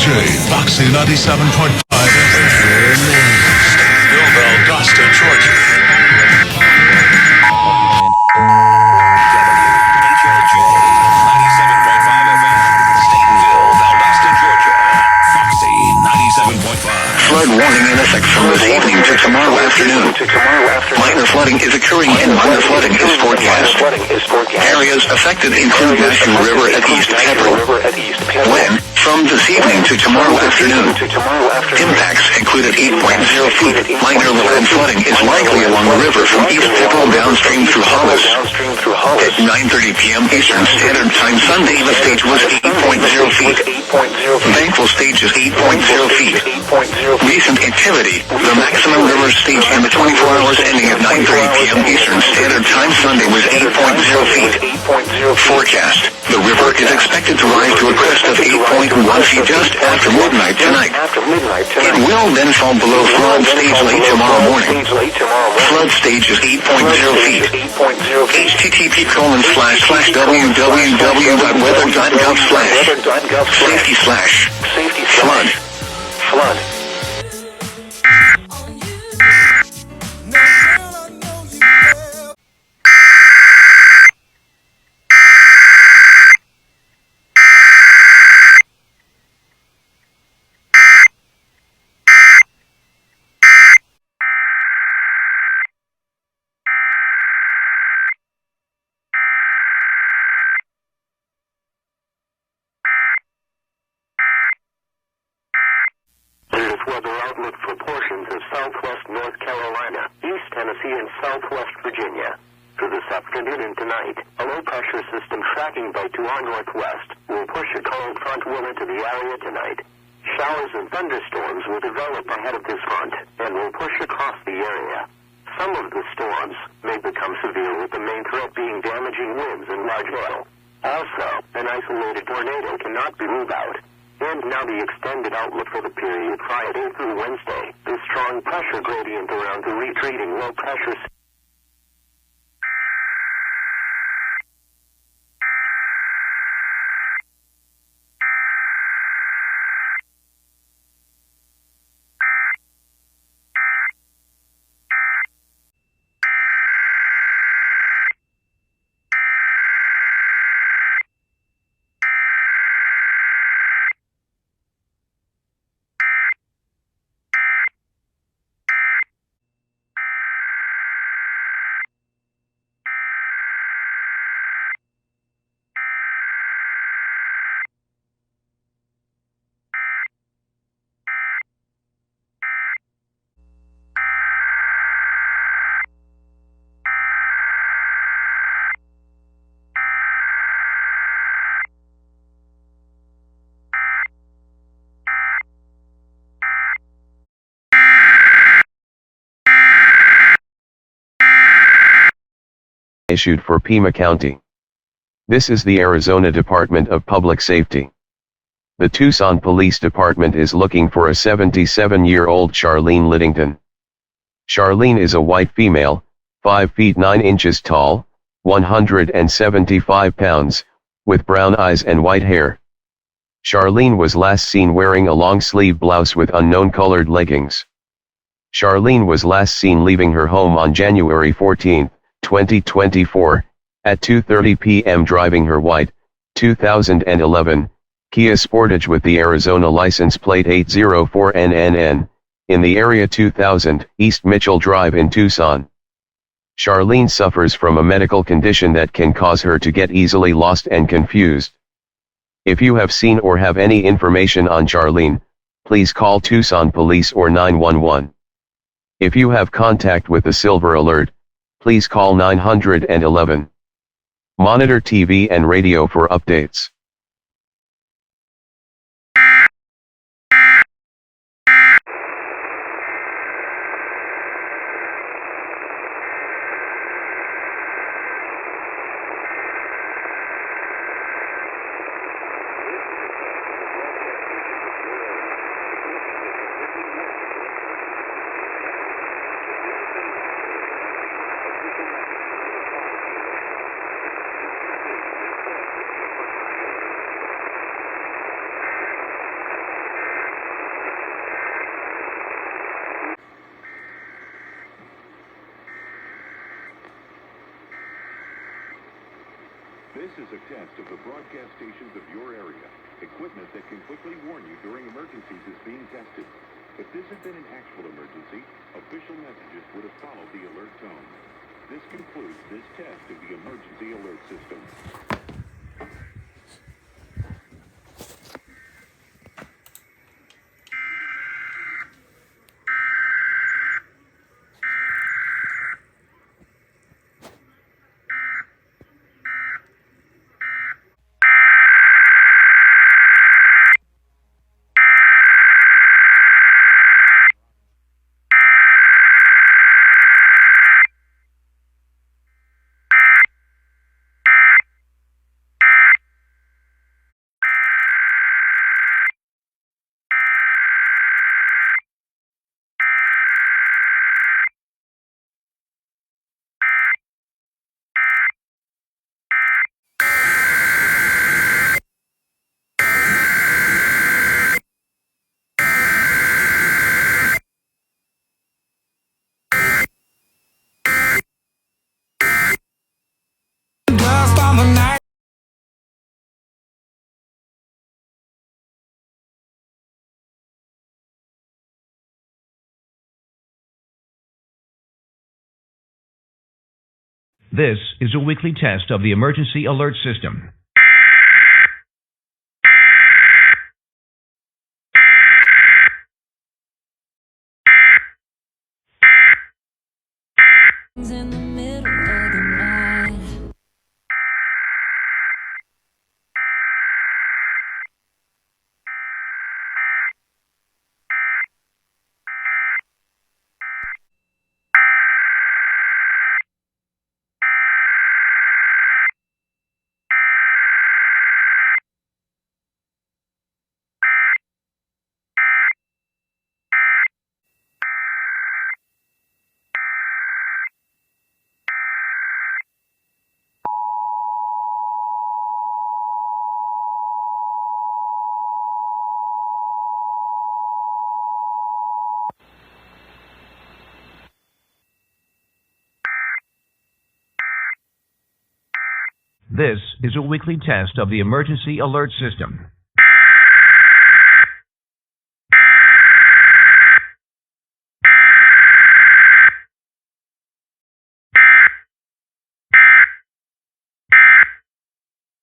Foxy 97.5 FM. Valdosta, Georgia. WHLJ 97.5 FM. Statenville, Valdosta, Georgia. Foxy 97.5. Flood warning in effect from this evening to tomorrow afternoon. Minor flooding is occurring and minor flooding is forecast. Areas affected include Matthew River at East Pepper. When? From this evening to tomorrow afternoon. Impacts included 8.0 feet. Minor land flooding is likely along the river from East Pepperell downstream through Hollis. At 9:30 p.m. Eastern Standard Time Sunday, the stage was 8.0 feet. Thankful stage is 8.0 feet. Recent activity, the maximum river stage in the 24 hours ending at 9:30 p.m. Eastern Standard Time Sunday was 8.0 feet. Forecast, the river is expected to rise to a crest of 8.1 feet just after midnight tonight. It will then fall below flood stage late tomorrow morning. Flood stage is 8.0 feet. http://wweather.gov/safety/flood. Weather outlook for portions of southwest North Carolina, East Tennessee, and southwest Virginia. For this afternoon and tonight, a low-pressure system tracking by to our northwest will push a cold front well into the area tonight. Showers and thunderstorms will develop ahead of this front and will push across the area. Some of the storms may become severe, with the main threat being damaging winds and large hail. Also, an isolated tornado cannot be ruled out. And now the extended outlook for the period Friday through Wednesday. The strong pressure gradient around the retreating low pressure. Issued for Pima County. This is the Arizona Department of Public Safety. The Tucson Police Department is looking for a 77-year-old Charlene Liddington. Charlene is a white female, 5 feet 9 inches tall, 175 pounds, with brown eyes and white hair. Charlene was last seen wearing a long-sleeve blouse with unknown colored leggings. Charlene was last seen leaving her home on January 14, 2024, at 2:30 p.m. driving her white, 2011, Kia Sportage with the Arizona license plate 804NNN, in the area 2000 East Mitchell Drive in Tucson. Charlene suffers from a medical condition that can cause her to get easily lost and confused. If you have seen or have any information on Charlene, please call Tucson Police or 911. If you have contact with the Silver Alert, please call 911. Monitor TV and radio for updates. This is a test of the broadcast stations of your area. Equipment that can quickly warn you during emergencies is being tested. If this had been an actual emergency, official messages would have followed the alert tone. This concludes this test of the emergency alert system. This is a weekly test of the emergency alert system. In the middle of the night. This is a weekly test of the emergency alert system.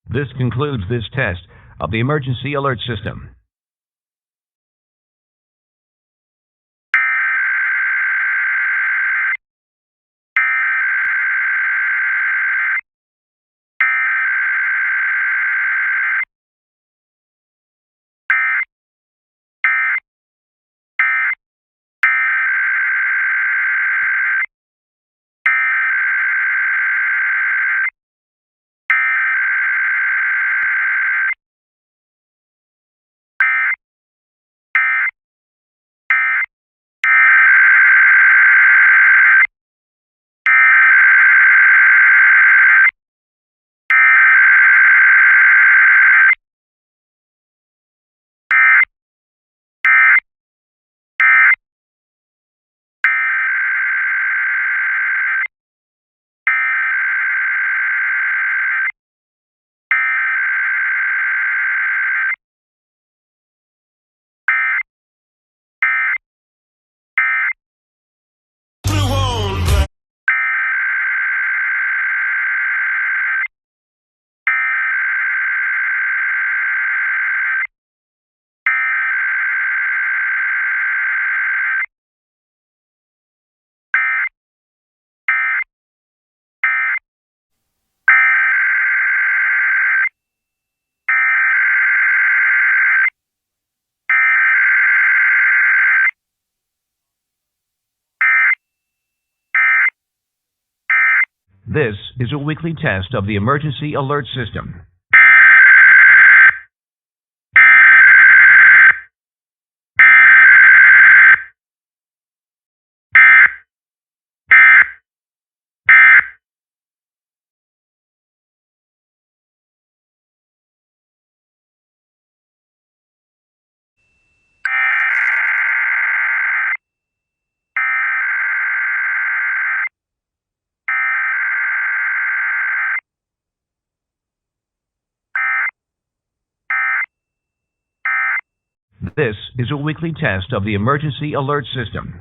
This concludes this test of the emergency alert system. This is a weekly test of the emergency alert system. This is a weekly test of the emergency alert system.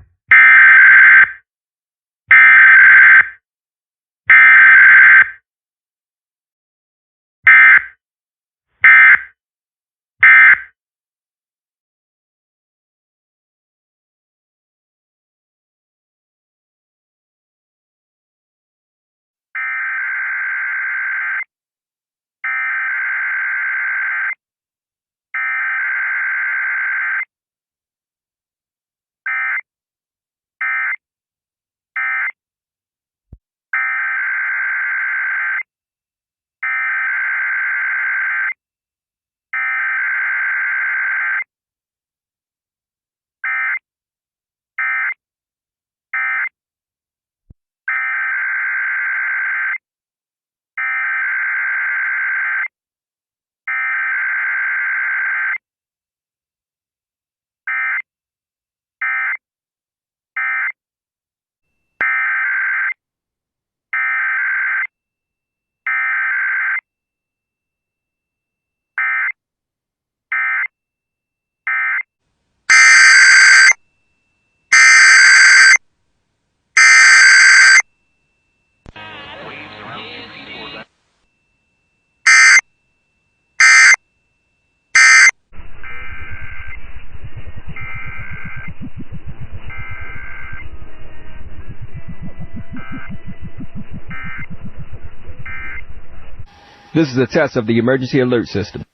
This is a test of the emergency alert system.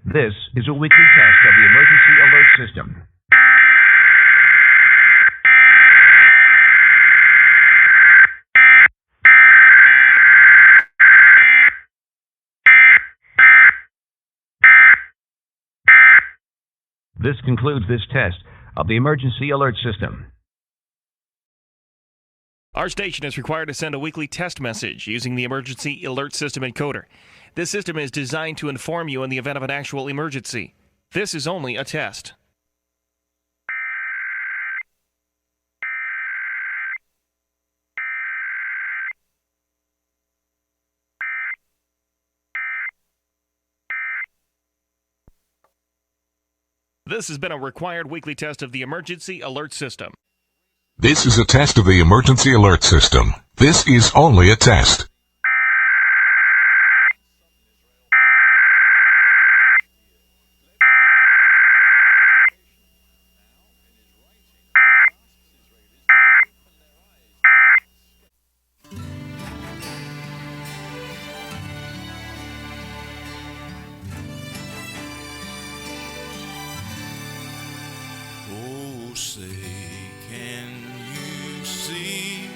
This is a weekly test of the emergency alert system. This concludes this test of the emergency alert system. Our station is required to send a weekly test message using the emergency alert system encoder. This system is designed to inform you in the event of an actual emergency. This is only a test. This has been a required weekly test of the emergency alert system. This is a test of the emergency alert system. This is only a test. Oh, say, can you see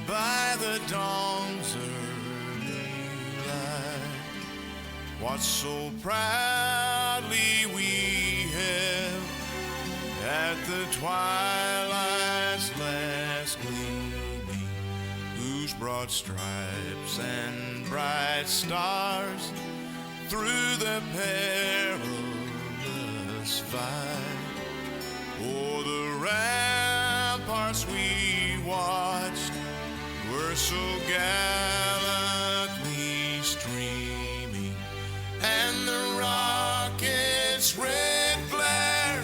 by the dawn's early light what so proudly we held at the twilight's last gleaming, whose broad stripes and bright stars through the perilous fight o'er the ramparts we watched were so gallantly streaming, and the rocket's red glare,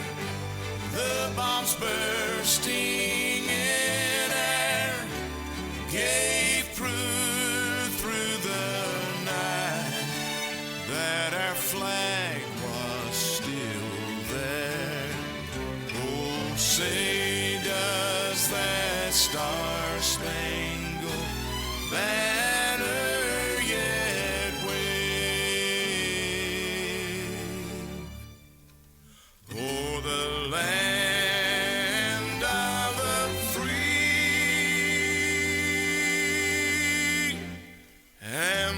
the bombs bursting in air, gave proof through the night that our flag was still there. Oh, say does that star-spangled banner yet wave o'er the land of the free and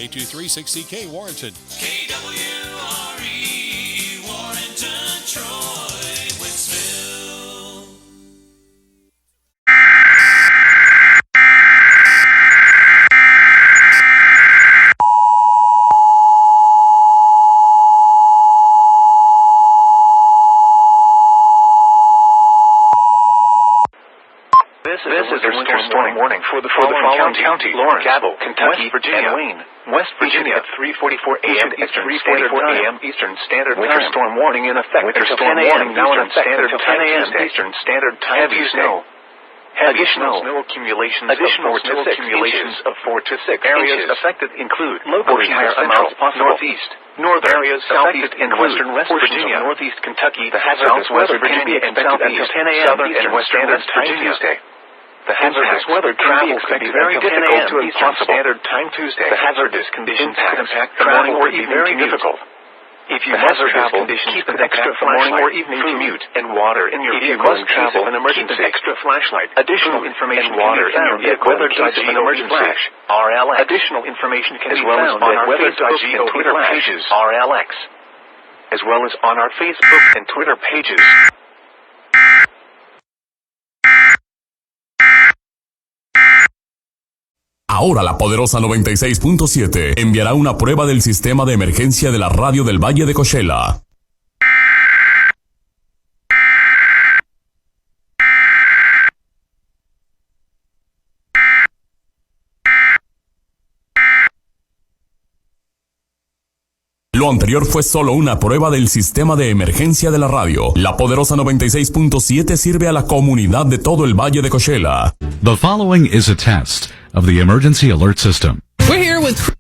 K236CK Warrenton. KWRE, Warrenton, Troy, Winsville. This is a winter storm warning for the following county: Lawrence, Cabell, Kentucky, West Virginia, and Wayne. West Virginia at 3:44 a.m. Eastern Standard Time. Winter storm warning in effect. Winter storm warning now in effect until 10 a.m. Eastern Standard Time. Heavy snow. Additional snow accumulations of 4 to 6 areas affected include locally higher amounts possible. Northeast, northern areas southeast and western West Virginia, northeast Kentucky, the hazardous weather can be expected until 10 a.m. Southern and western West Virginia. The hazardous weather travel can be very difficult to Eastern Standard Time Tuesday. The hazardous conditions could impact the morning or evening very difficult. If you must travel, keep an extra morning or evening commute and water in your vehicle. If you must travel, an emergency, keep an extra flashlight. Additional information and water in your vehicle in case of an emergency. RLX. Additional information can be found on our Facebook and Twitter pages. RLX, as well as on our Facebook and Twitter pages. Ahora la poderosa 96.7 enviará una prueba del sistema de emergencia de la radio del Valle de Coachella. Lo anterior fue solo una prueba del sistema de emergencia de la radio. La poderosa 96.7 sirve a la comunidad de todo el Valle de Coachella. The following is a test of the emergency alert system. We're here with...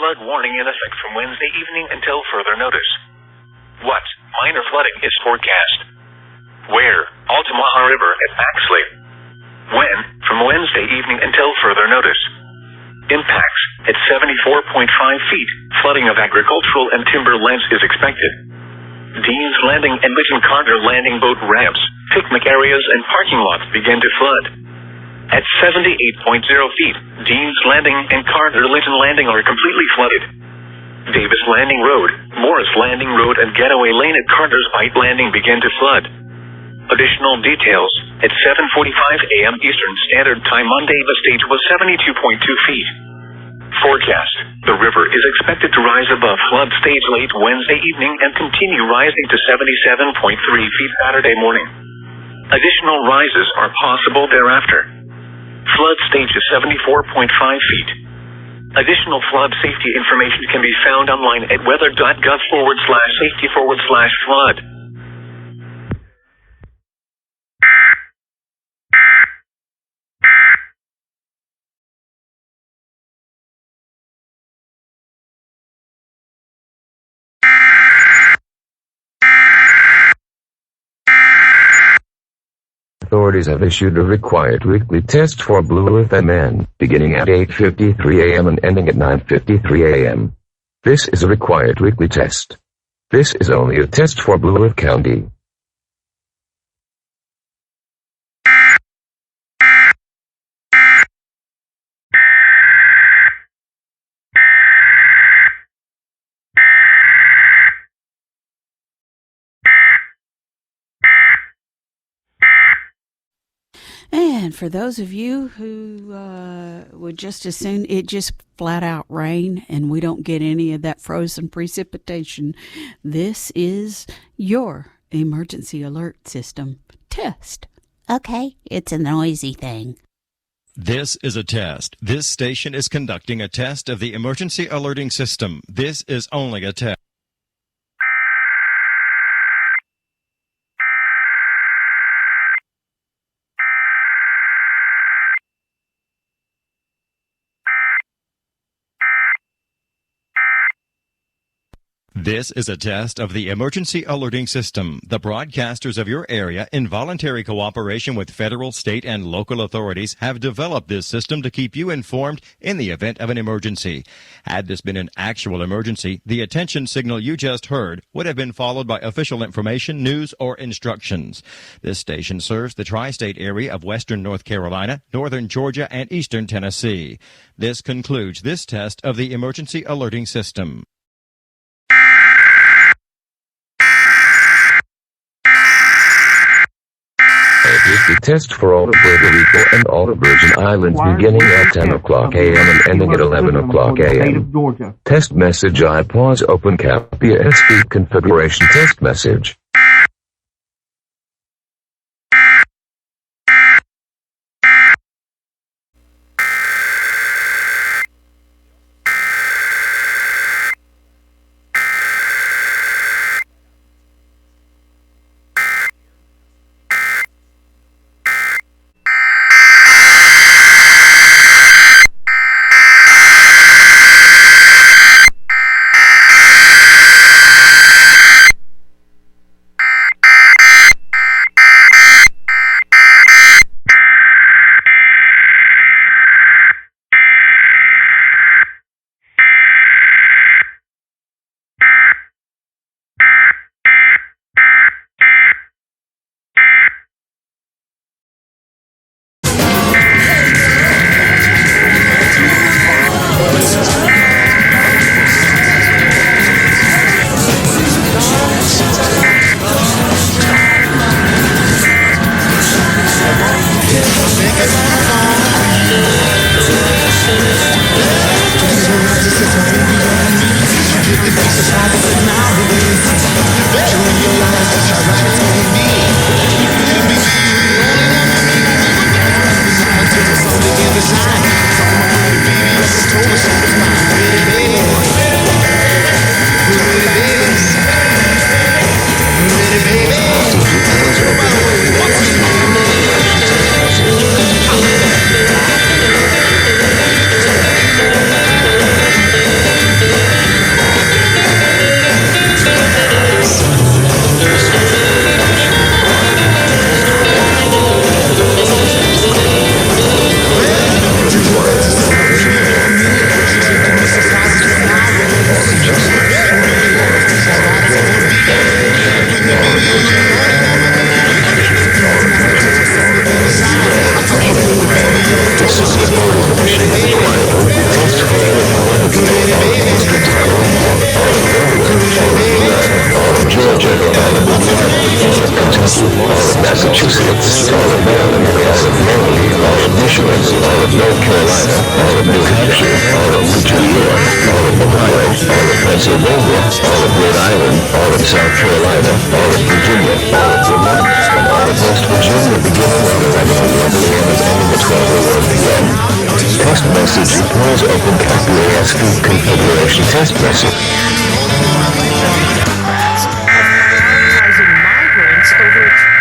Flood warning in effect from Wednesday evening until further notice. What minor flooding is forecast? Where? Altamaha River at Maxley. When? From Wednesday evening until further notice. Impacts at 74.5 feet. Flooding of agricultural and timber lands is expected. Dean's Landing and Lytton Carter Landing boat ramps, picnic areas and parking lots begin to flood. At 78.0 feet, Dean's Landing and Carter Lytton Landing are completely flooded. Davis Landing Road, Morris Landing Road and Getaway Lane at Carter's Bight Landing begin to flood. Additional details, at 7:45 a.m. Eastern Standard Time Monday the stage was 72.2 feet. Forecast, the river is expected to rise above flood stage late Wednesday evening and continue rising to 77.3 feet Saturday morning. Additional rises are possible thereafter. Flood stage is 74.5 feet. Additional flood safety information can be found online at weather.gov/safety/flood. Authorities have issued a required weekly test for Blue Earth MN, beginning at 8:53 a.m. and ending at 9:53 a.m. This is a required weekly test. This is only a test for Blue Earth County. And for those of you who would just as soon it just flat out rain and we don't get any of that frozen precipitation, this is your emergency alert system test. Okay, it's a noisy thing. This is a test. This station is conducting a test of the emergency alerting system. This is only a test. This is a test of the emergency alerting system. The broadcasters of your area, in voluntary cooperation with federal, state, and local authorities, have developed this system to keep you informed in the event of an emergency. Had this been an actual emergency, the attention signal you just heard would have been followed by official information, news, or instructions. This station serves the tri-state area of western North Carolina, northern Georgia, and eastern Tennessee. This concludes this test of the emergency alerting system. The test for all of Puerto Rico and all of Virgin Islands beginning at 10 o'clock a.m. and ending at 11 o'clock a.m. Test message I pause open cap PSP configuration test message. Massachusetts, all of Maryland, all of Maine, all of Michigan, all of North Carolina, all of New Hampshire, all of New York, all of Ohio, all of Pennsylvania, all of Rhode Island, all of South Carolina, all of Virginia, all of Vermont, and all of West Virginia beginning at 11 a.m. and ending at 12:01 p.m. Text message pause open copy ASP configuration test message. Migrants over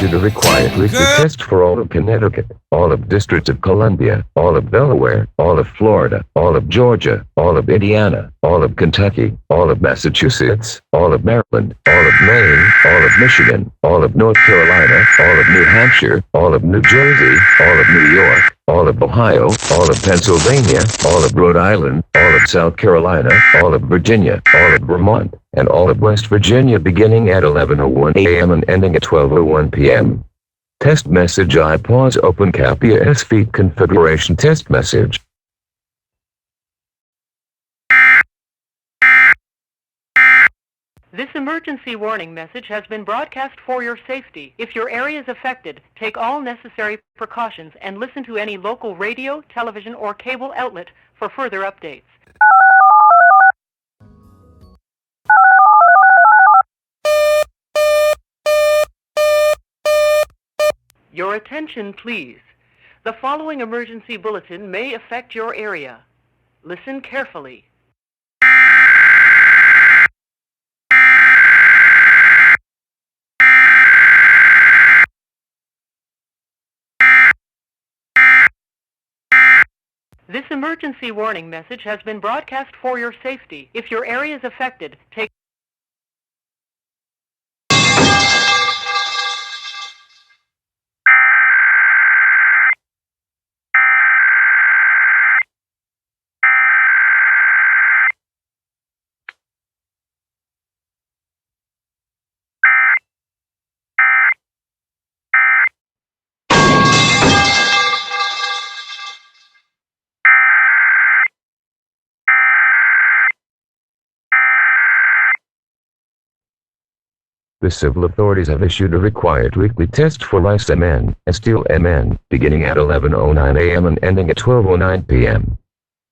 Issued a required weekly test for all of Connecticut, all of District of Columbia, all of Delaware, all of Florida, all of Georgia, all of Indiana, all of Kentucky, all of Massachusetts, all of Maryland, all of Maine, all of Michigan, all of North Carolina, all of New Hampshire, all of New Jersey, all of New York, all of Ohio, all of Pennsylvania, all of Rhode Island, all of South Carolina, all of Virginia, all of Vermont, and all of West Virginia beginning at 11:01 a.m. and ending at 12:01 p.m. Test message I pause open cap ESV configuration test message. This emergency warning message has been broadcast for your safety. If your area is affected, take all necessary precautions and listen to any local radio, television, or cable outlet for further updates. Your attention, please. The following emergency bulletin may affect your area. Listen carefully. This emergency warning message has been broadcast for your safety. If your area is affected, take The civil authorities have issued a required weekly test for lice MN and steel MN, beginning at 11:09 a.m. and ending at 12:09 p.m.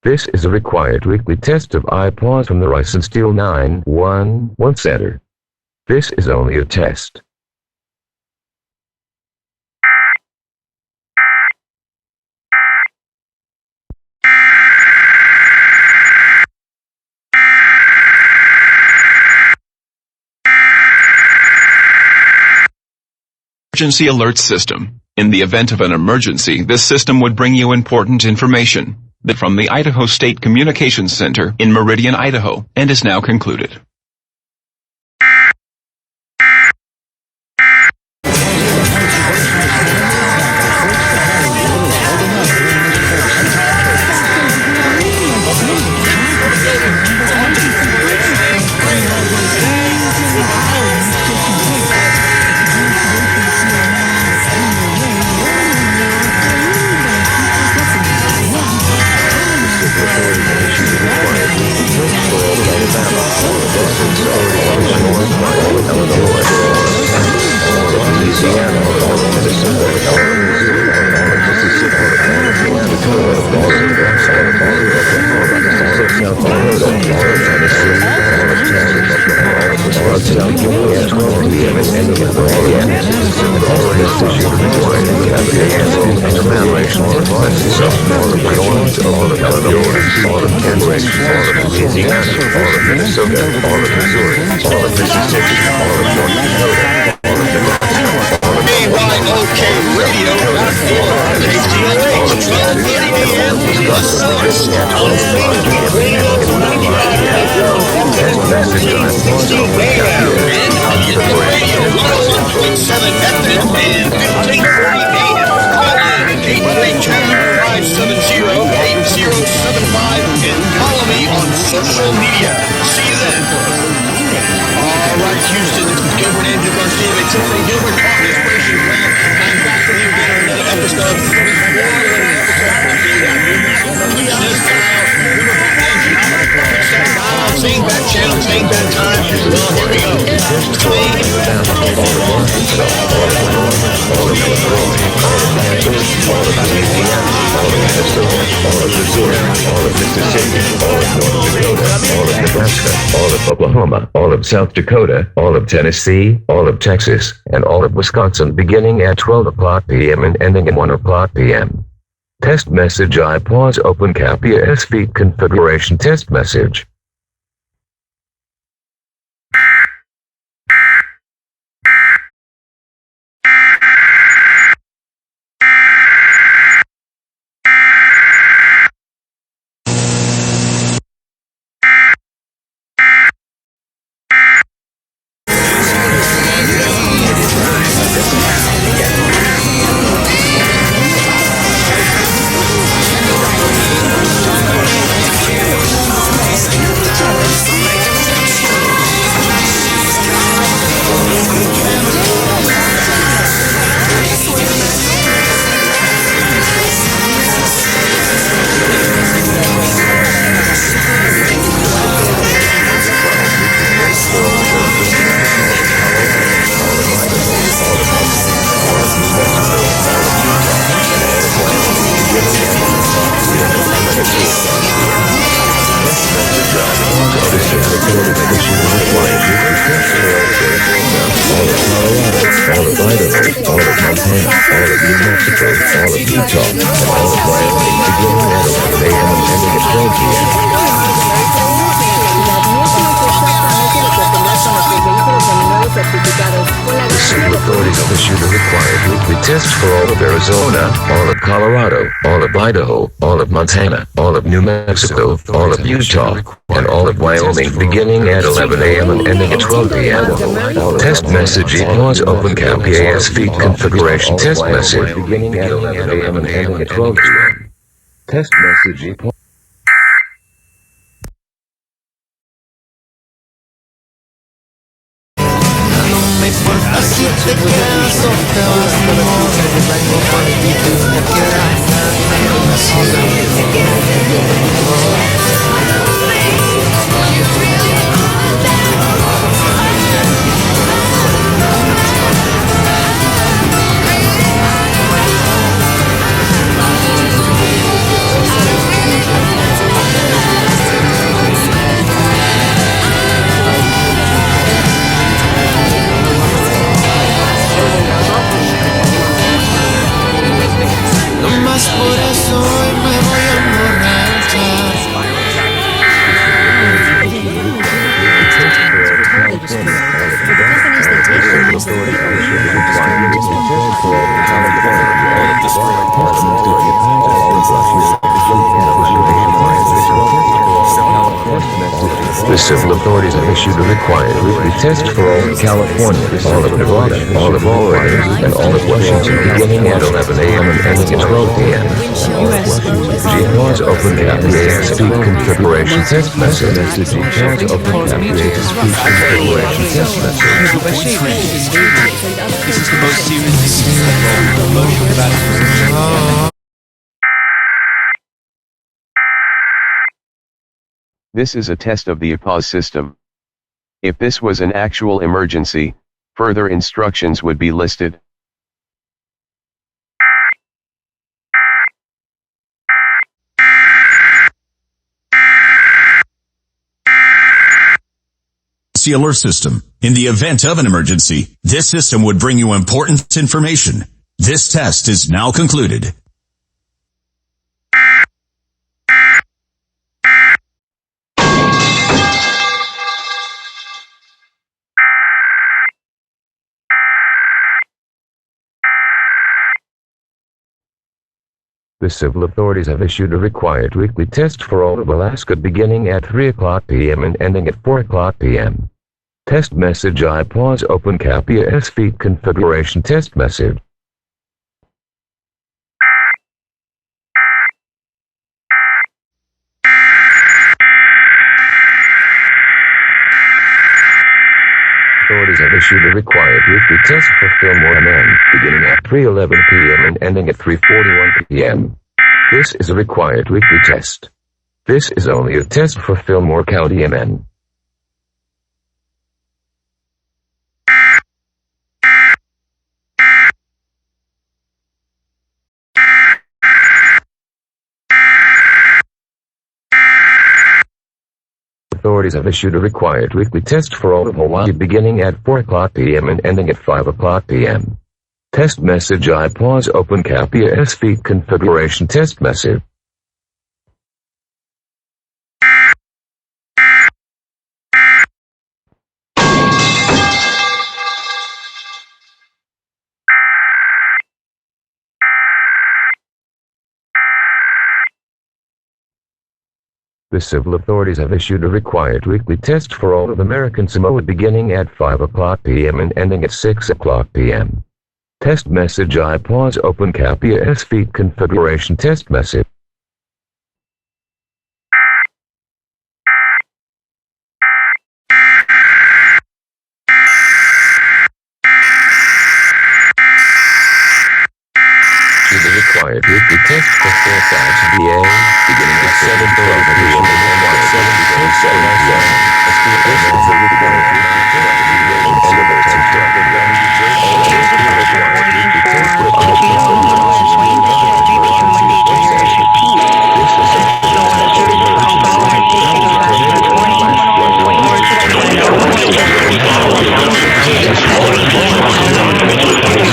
This is a required weekly test of eye paws from the Rice and Steel 911 Center. This is only a test. Emergency alert system. In the event of an emergency, this system would bring you important information from the Idaho State Communications Center in Meridian, Idaho, and is now concluded. Social media. See you then. All right, Houston, this is Gilbert Andrew Garcia. It's only Gilbert on this station plan. I'm back with you again on another episode. Same bad channel, same bad time. Well, here we all of Nebraska, all of Oklahoma, all of South Dakota, all of Tennessee, all of Texas, and all of Wisconsin beginning at 12 p.m. and ending at 1 p.m. Test message I pause open Capia S feet configuration test message. Idaho, all of Montana, all of New Mexico, all of Utah, and all of Wyoming, beginning at 11 a.m. and ending at 12 p.m. The civil authorities have issued a required weekly test for all of Arizona, all of Colorado, all of Idaho, all of Montana, all of New Mexico, all of Utah, and all of Wyoming, beginning at 11 a.m. and ending at 12 p.m. Test message equals open cap PAS feed configuration test message, beginning at 11 a.m. and ending at 12 p.m. Test message equals Si te quedas o te vas, ni modo, vengo por ti, me quedas no más por eso hoy me voy a emborrachar. The civil authorities have issued a required weekly test for all of California, all of Nevada, all of Oregon, and all of Washington, beginning at 11 a.m. and ending at 12 p.m. GPAWS open cap PAS feed configuration test message. GPAWS open cap PAS feed configuration test message. This is the most serious promotion about This is a test of the APAS system. If this was an actual emergency, further instructions would be listed. Alert system. In the event of an emergency, this system would bring you important information. This test is now concluded. The civil authorities have issued a required weekly test for all of Alaska beginning at 3 o'clock p.m. and ending at 4 o'clock p.m. Test message IPAWS open cap PAS feed configuration test message. Authorities have issued a required weekly test for Fillmore MN, beginning at 3:11 p.m. and ending at 3:41 p.m. This is a required weekly test. This is only a test for Fillmore County MN. Authorities have issued a required weekly test for all of Hawaii beginning at 4 o'clock p.m. and ending at 5 o'clock p.m. Test message IPAWS open cap PAS feed configuration test message. The civil authorities have issued a required weekly test for all of American Samoa beginning at 5 o'clock p.m. and ending at 6 o'clock p.m. Test message IPAWS open cap PAS feed configuration test message. The required weekly test for Fairfax, VA, beginning at 7:12 p.m. and ending at 7:27 p.m. This is the required weekly test for elevator This is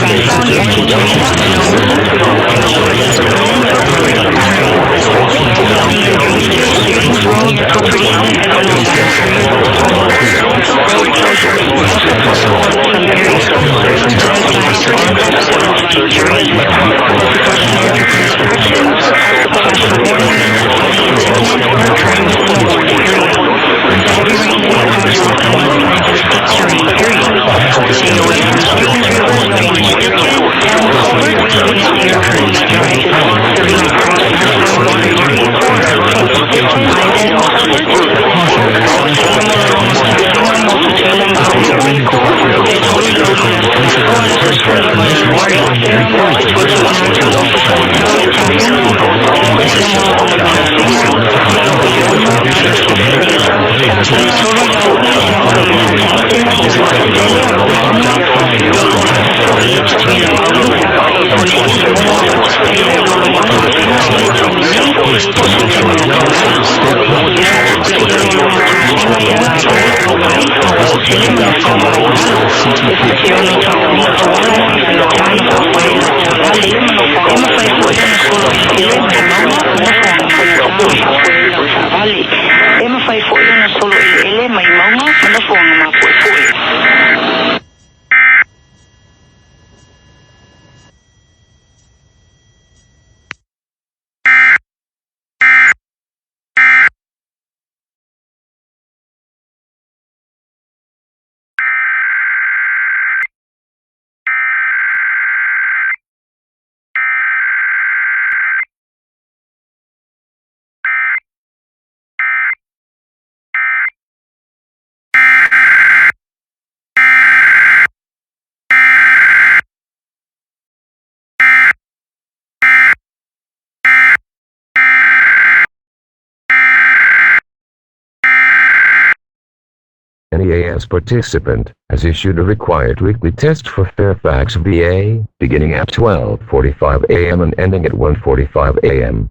NEAS participant has issued a required weekly test for Fairfax, VA, beginning at 12:45 a.m. and ending at 1:45 a.m.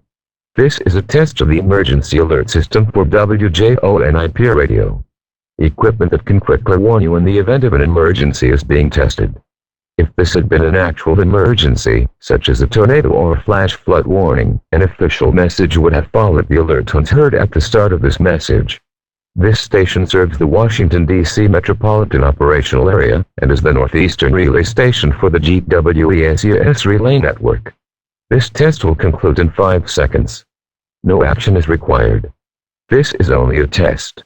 This is a test of the emergency alert system for WJONIP radio. Equipment that can quickly warn you in the event of an emergency is being tested. If this had been an actual emergency, such as a tornado or a flash flood warning, an official message would have followed the alert once heard at the start of this message. This station serves the Washington, D.C. metropolitan operational area, and is the northeastern relay station for the GWESUS relay network. This test will conclude in 5 seconds. No action is required. This is only a test.